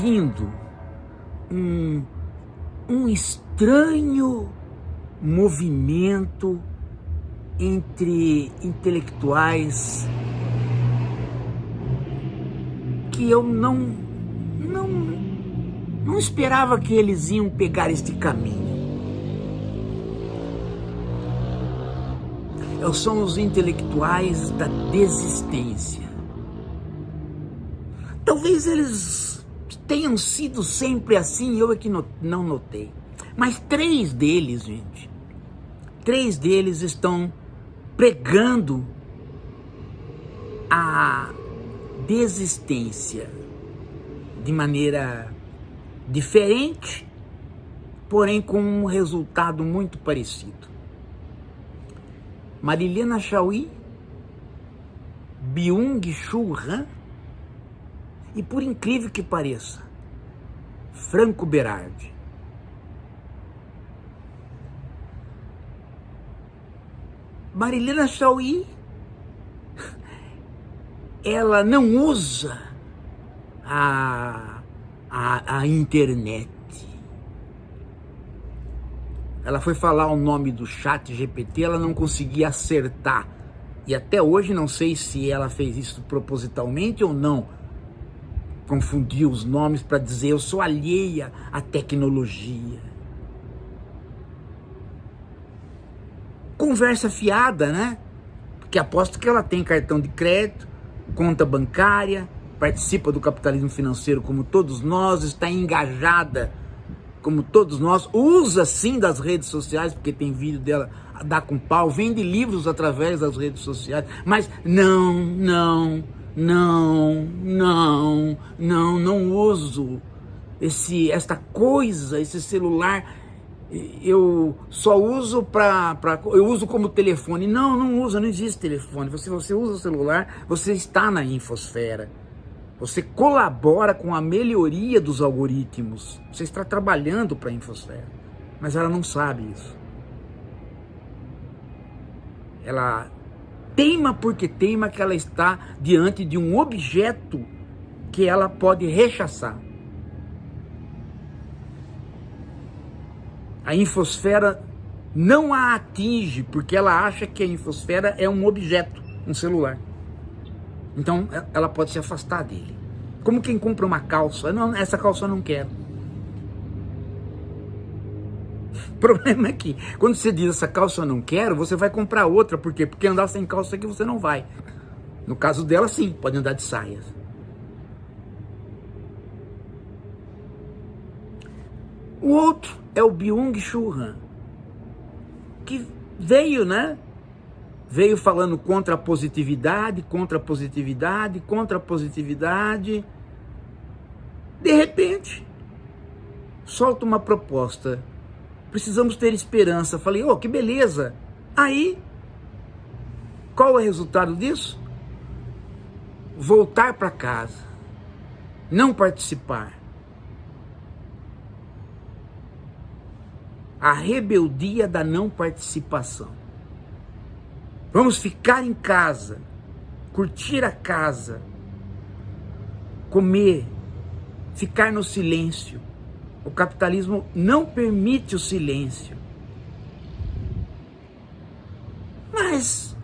sentindo um estranho movimento entre intelectuais que eu não esperava que eles iam pegar este caminho. São os intelectuais da desistência. Talvez eles tenham sido sempre assim, eu é que não notei. Mas 3 deles, gente, 3 deles estão pregando a desistência de maneira diferente, porém com um resultado muito parecido. Marilena Chaui, Byung-Chul Han e, por incrível que pareça, Franco Berardi. Marilena Chaui, ela não usa a internet. Ela foi falar o nome do ChatGPT, ela não conseguia acertar. E até hoje não sei se ela fez isso propositalmente ou não. Confundiu os nomes para dizer eu sou alheia à tecnologia. Conversa fiada, né? Porque aposto que ela tem cartão de crédito, conta bancária, participa do capitalismo financeiro como todos nós, está engajada como todos nós, usa sim das redes sociais, porque tem vídeo dela a dar com pau, vende livros através das redes sociais, mas não uso esta coisa, esse celular, eu só uso eu uso como telefone. Não usa, não existe telefone. Você usa o celular, você está na infosfera. Você colabora com a melhoria dos algoritmos. Você está trabalhando para a infosfera. Mas ela não sabe isso. Ela teima porque teima que ela está diante de um objeto que ela pode rechaçar. A infosfera não a atinge porque ela acha que a infosfera é um objeto, um celular. Então ela pode se afastar dele. Como quem compra uma calça. Não, essa calça eu não quero. O problema é que quando você diz essa calça eu não quero, você vai comprar outra. Por quê? Porque andar sem calça aqui você não vai. No caso dela, sim, pode andar de saias. O outro é o Byung-Chul Han, que veio, né? Veio falando contra a positividade. De repente, solta uma proposta. Precisamos ter esperança. Falei, que beleza. Aí, qual é o resultado disso? Voltar para casa. Não participar. A rebeldia da não participação. Vamos ficar em casa, curtir a casa, comer, ficar no silêncio. O capitalismo não permite o silêncio. Mas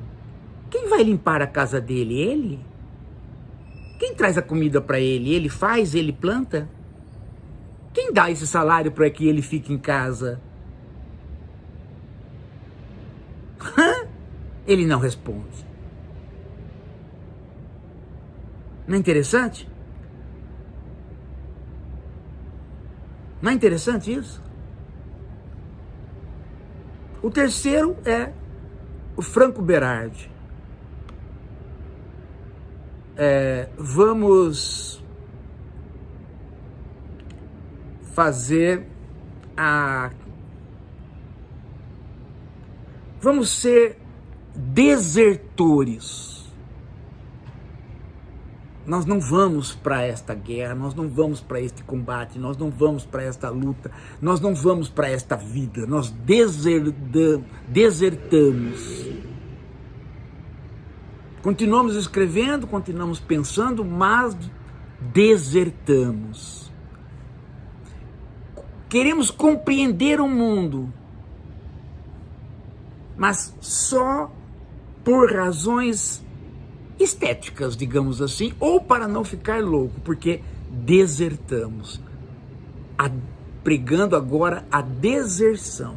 quem vai limpar a casa dele? Ele? Quem traz a comida para ele? Ele faz, ele planta? Quem dá esse salário para que ele fique em casa? Ele não responde. Não é interessante? Não é interessante isso? O terceiro é o Franco Berardi. Vamos fazer Vamos ser desertores. Nós não vamos para esta guerra, nós não vamos para este combate, nós não vamos para esta luta, nós não vamos para esta vida, nós desertamos. Continuamos escrevendo, continuamos pensando, mas desertamos. queremos compreender o mundo, mas só por razões estéticas, digamos assim, ou para não ficar louco, porque desertamos, pregando agora a deserção.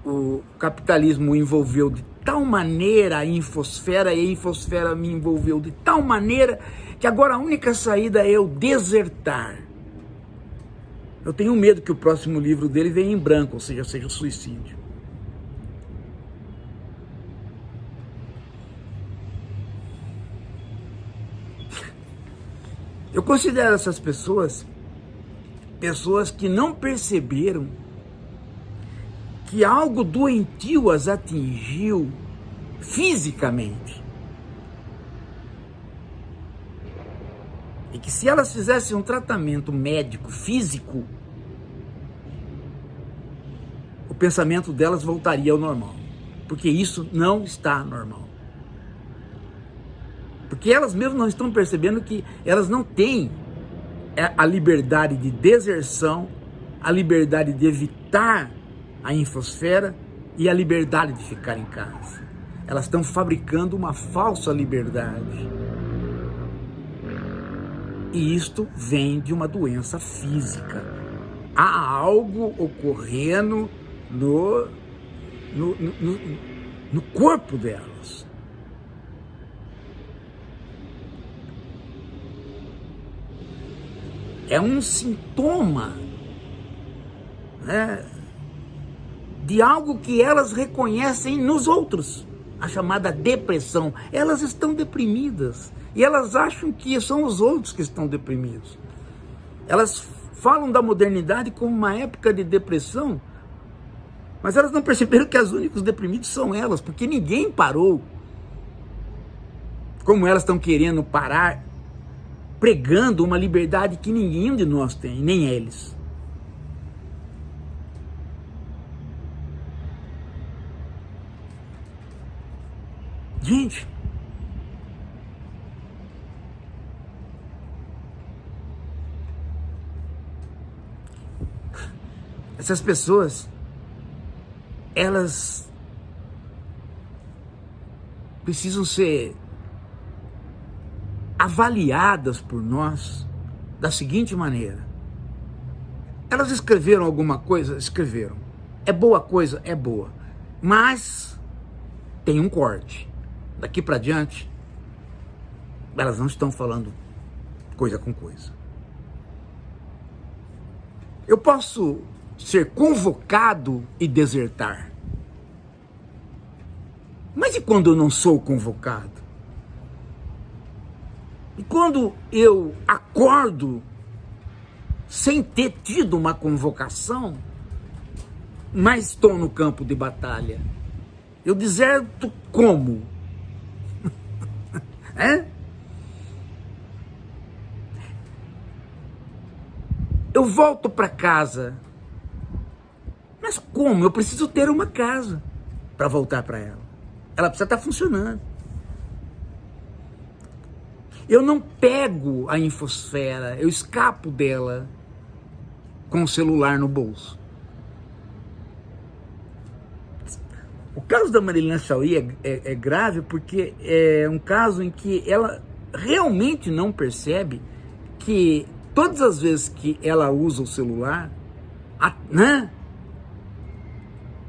O capitalismo envolveu de tal maneira a infosfera, e a infosfera me envolveu de tal maneira que agora a única saída é eu desertar. Eu tenho medo que o próximo livro dele venha em branco, ou seja o suicídio. Eu considero essas pessoas que não perceberam que algo doentio as atingiu fisicamente. E que se elas fizessem um tratamento médico físico, o pensamento delas voltaria ao normal. Porque isso não está normal. Porque elas mesmas não estão percebendo que elas não têm a liberdade de deserção, a liberdade de evitar a infosfera e a liberdade de ficar em casa. Elas estão fabricando uma falsa liberdade. E isto vem de uma doença física. Há algo ocorrendo no corpo delas. É um sintoma, né, de algo que elas reconhecem nos outros, a chamada depressão. Elas estão deprimidas e elas acham que são os outros que estão deprimidos. Elas falam da modernidade como uma época de depressão, mas elas não perceberam que os únicos deprimidos são elas, porque ninguém parou como elas estão querendo parar, pregando uma liberdade que ninguém de nós tem, nem eles. Gente, essas pessoas, elas precisam ser avaliadas por nós da seguinte maneira. Elas escreveram alguma coisa? Escreveram. É boa coisa? É boa. Mas tem um corte. Daqui para diante, elas não estão falando coisa com coisa. Eu posso ser convocado e desertar. Mas e quando eu não sou convocado? E quando eu acordo sem ter tido uma convocação, mas estou no campo de batalha? Eu deserto como? Eu volto para casa. Mas como? Eu preciso ter uma casa para voltar para ela. Ela precisa estar funcionando. Eu não pego a infosfera, eu escapo dela com o celular no bolso. O caso da Marilyn Chauí é grave porque é um caso em que ela realmente não percebe que todas as vezes que ela usa o celular,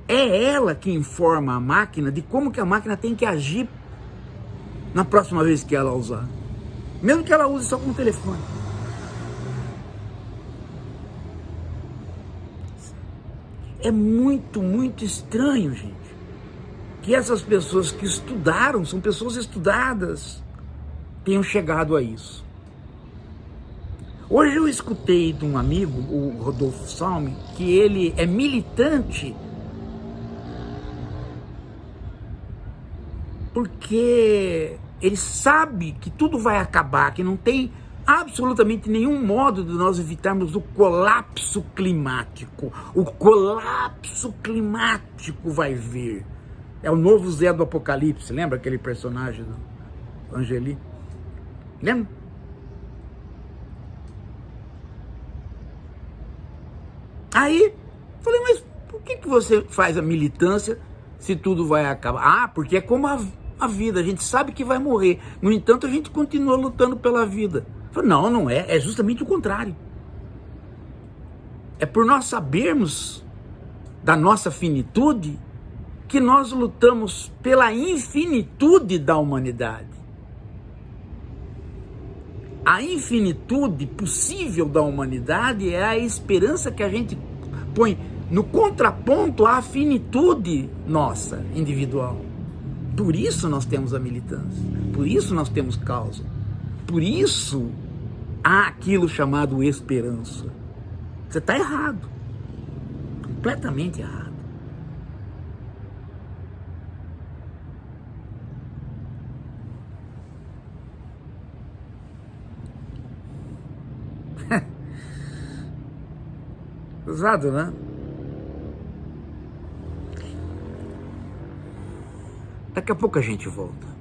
é ela que informa a máquina de como que a máquina tem que agir na próxima vez que ela usar. Mesmo que ela use só com o telefone. É muito, muito estranho, gente, que essas pessoas que estudaram, são pessoas estudadas, tenham chegado a isso. Hoje eu escutei de um amigo, o Rodolfo Salme, que ele é militante porque ele sabe que tudo vai acabar, que não tem absolutamente nenhum modo de nós evitarmos o colapso climático. O colapso climático vai vir. É o novo Zé do Apocalipse, lembra aquele personagem do Angeli? Lembra? Aí, falei, mas por que você faz a militância se tudo vai acabar? Ah, porque é como a vida, a gente sabe que vai morrer. No entanto, a gente continua lutando pela vida. Falei, não, não é, é justamente o contrário. É por nós sabermos da nossa finitude que nós lutamos pela infinitude da humanidade. A infinitude possível da humanidade é a esperança que a gente põe no contraponto à finitude nossa, individual. Por isso nós temos a militância, por isso nós temos causa, por isso há aquilo chamado esperança. Você está errado, completamente errado. Pesado, né? Daqui a pouco a gente volta.